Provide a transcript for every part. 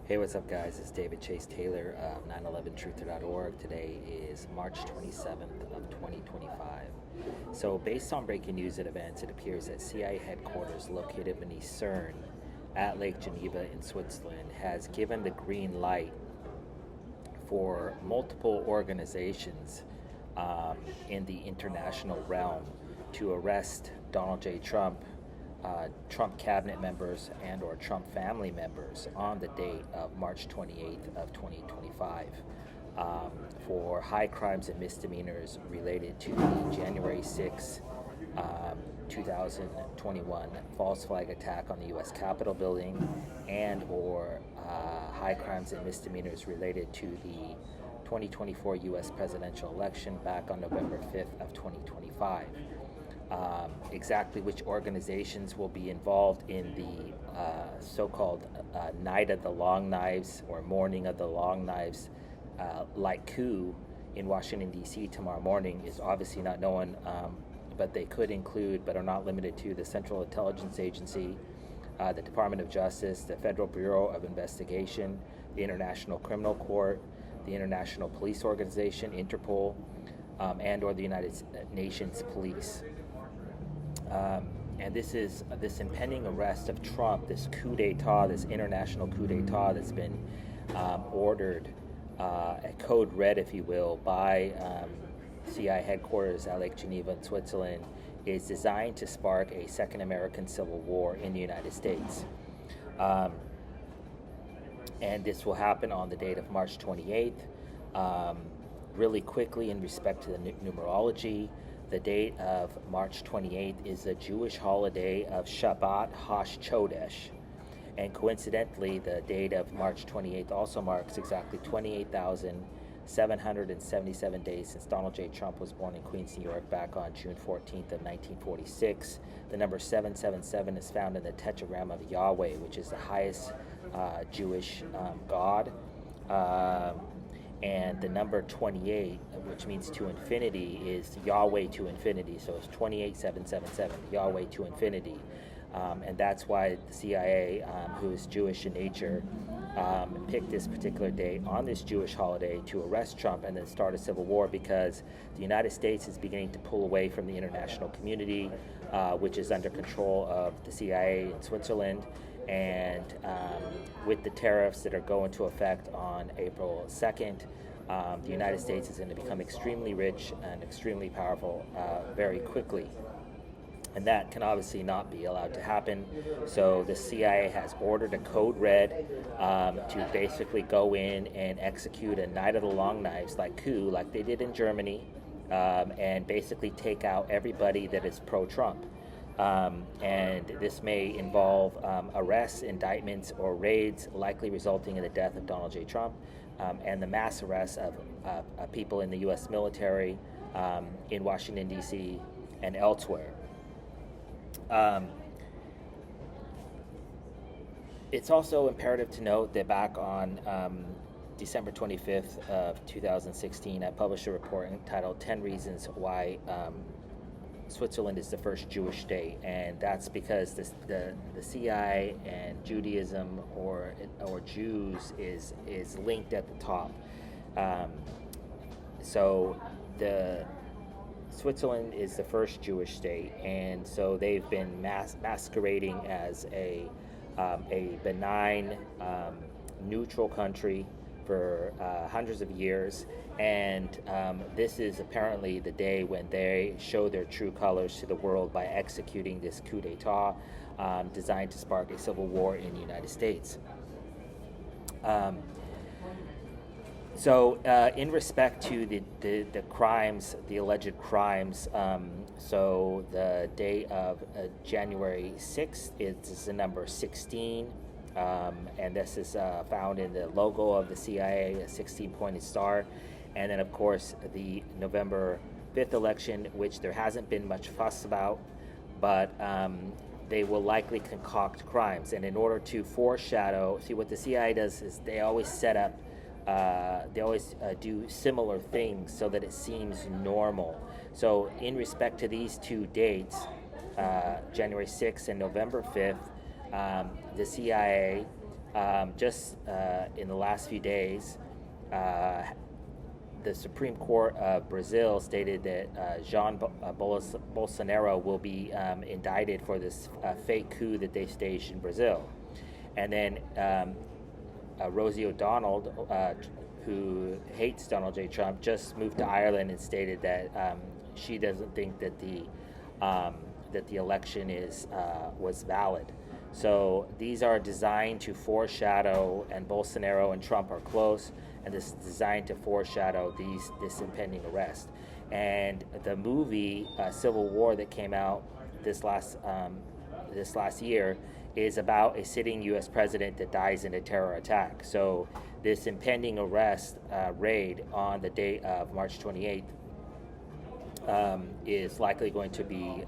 Hey, what's up, guys? It's David Chase Taylor of 911truther.org. Today is March 27th of 2025. So, based on breaking news and events, it appears that CIA headquarters located beneath CERN at Lake Geneva in Switzerland has given the green light for multiple organizations in the international realm to arrest Donald J. Trump, Trump cabinet members and or Trump family members on the date of March 28th of 2025 for high crimes and misdemeanors related to the January 6th, 2021 false flag attack on the U.S. Capitol building and or high crimes and misdemeanors related to the 2024 U.S. presidential election back on November 5th of 2025. Exactly which organizations will be involved in the so-called Night of the Long Knives or Morning of the Long Knives light coup in Washington, D.C. tomorrow morning is obviously not known, but they could include, but are not limited to, the Central Intelligence Agency, the Department of Justice, the Federal Bureau of Investigation, the International Criminal Court, the International Police Organization, Interpol, and or the United Nations Police. And this impending arrest of Trump, this coup d'etat, this international coup d'etat that's been ordered, a code red, if you will, by CIA headquarters at Lake Geneva in Switzerland, is designed to spark a second American Civil War in the United States. And this will happen on the date of March 28th. Really quickly, in respect to the numerology, the date of March 28th is the Jewish holiday of Shabbat HaShodesh. And coincidentally, the date of March 28th also marks exactly 28,777 days since Donald J. Trump was born in Queens, New York, back on June 14th of 1946. The number 777 is found in the tetragram of Yahweh, which is the highest Jewish God. And the number 28, which means to infinity, is Yahweh to infinity. So it's 28777, Yahweh to infinity. And that's why the CIA, who is Jewish in nature, picked this particular day on this Jewish holiday to arrest Trump and then start a civil war, because the United States is beginning to pull away from the international community, which is under control of the CIA in Switzerland. And with the tariffs that are going to effect on April 2nd, the United States is going to become extremely rich and extremely powerful very quickly. And that can obviously not be allowed to happen. So the CIA has ordered a code red to basically go in and execute a Night of the Long Knives like coup, like they did in Germany, and basically take out everybody that is pro-Trump. And this may involve arrests, indictments, or raids, likely resulting in the death of Donald J. Trump, and the mass arrests of people in the U.S. military, in Washington, D.C., and elsewhere. It's also imperative to note that back on December 25th of 2016, I published a report entitled 10 Reasons Why Switzerland is the first Jewish state, and that's because the CIA and Judaism or Jews is linked at the top. So the Switzerland is the first Jewish state, and so they've been masquerading as a benign, neutral country for hundreds of years. And this is apparently the day when they show their true colors to the world by executing this coup d'etat designed to spark a civil war in the United States. So in respect to the crimes, the alleged crimes, so the day of January 6th is the number 16, and this is found in the logo of the CIA, a 16-pointed star. And then, of course, the November 5th election, which there hasn't been much fuss about, but they will likely concoct crimes. And in order to foreshadow, see, what the CIA does is they always set up, do similar things so that it seems normal. So in respect to these two dates, January 6th and November 5th, the CIA just in the last few days, the Supreme Court of Brazil stated that Bolsonaro will be indicted for this fake coup that they staged in Brazil. And then Rosie O'Donnell, who hates Donald J. Trump, just moved to Ireland and stated that she doesn't think that the election was valid. So these are designed to foreshadow, and Bolsonaro and Trump are close, and this is designed to foreshadow this impending arrest. And the movie Civil War that came out this last year is about a sitting U.S. president that dies in a terror attack. So this impending arrest raid on the date of March 28th is likely going to be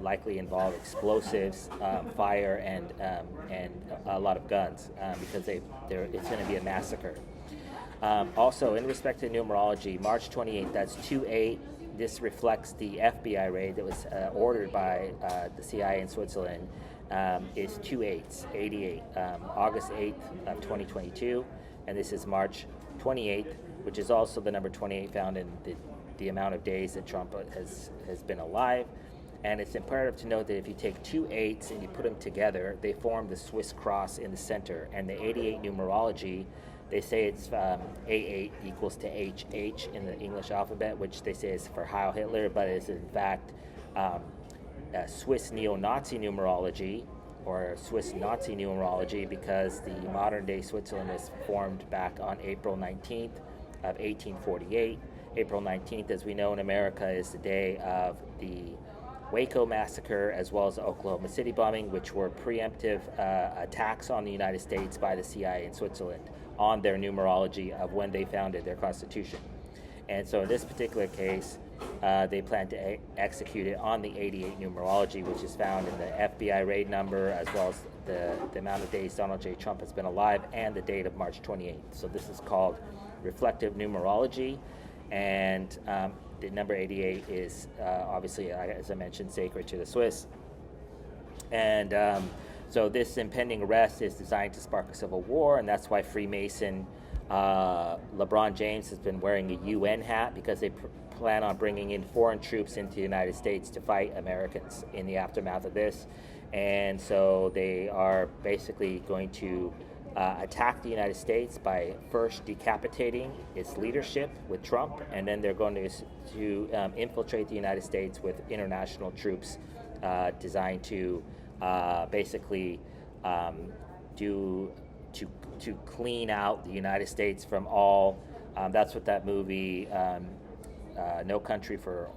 likely involve explosives, fire, and a lot of guns because it's going to be a massacre. Also, in respect to numerology, March 28th, that's 2-8. This reflects the FBI raid that was ordered by the CIA in Switzerland. Is 2 8s, 88, August 8th of 2022, and this is March 28th, which is also the number 28 found in the amount of days that Trump has been alive. And it's imperative to note that if you take 2 8s and you put them together, they form the Swiss cross in the center. And the 88 numerology, they say it's A8 equals to HH in the English alphabet, which they say is for Heil Hitler, but is in fact Swiss neo-Nazi numerology, or Swiss Nazi numerology, because the modern-day Switzerland was formed back on April 19th of 1848. April 19th, as we know in America, is the day of the Waco massacre, as well as the Oklahoma City bombing, which were preemptive attacks on the United States by the CIA in Switzerland on their numerology of when they founded their constitution. And so in this particular case, they plan to execute it on the 88 numerology, which is found in the FBI raid number, as well as the amount of days Donald J. Trump has been alive, and the date of March 28th. So this is called reflective numerology, and the number 88 is obviously, as I mentioned, sacred to the Swiss. And so this impending arrest is designed to spark a civil war, and that's why Freemason LeBron James has been wearing a UN hat, because they plan on bringing in foreign troops into the United States to fight Americans in the aftermath of this. And so they are basically going to attack the United States by first decapitating its leadership with Trump, and then they're going to infiltrate the United States with international troops designed to basically to clean out the United States from all. That's what that movie No Country for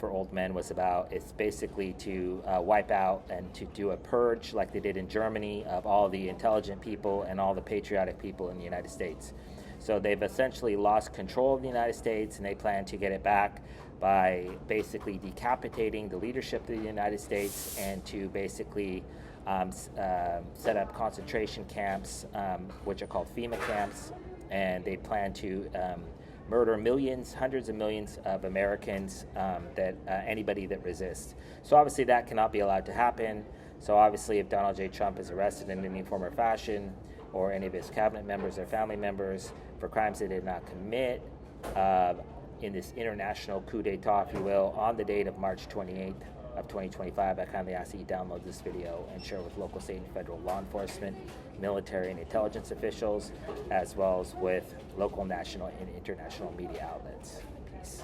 Old Men was about. It's basically to wipe out and to do a purge, like they did in Germany, of all the intelligent people and all the patriotic people in the United States. So they've essentially lost control of the United States, and they plan to get it back by basically decapitating the leadership of the United States, and to basically set up concentration camps, which are called FEMA camps, and they plan to murder millions, hundreds of millions of Americans, that anybody that resists. So obviously that cannot be allowed to happen. So obviously if Donald J. Trump is arrested in any form or fashion, or any of his cabinet members or family members for crimes they did not commit, in this international coup d'etat, if you will, on the date of March 28th of 2025, I kindly ask that you download this video and share with local, state, and federal law enforcement, military, and intelligence officials, as well as with local, national, and international media outlets. Peace.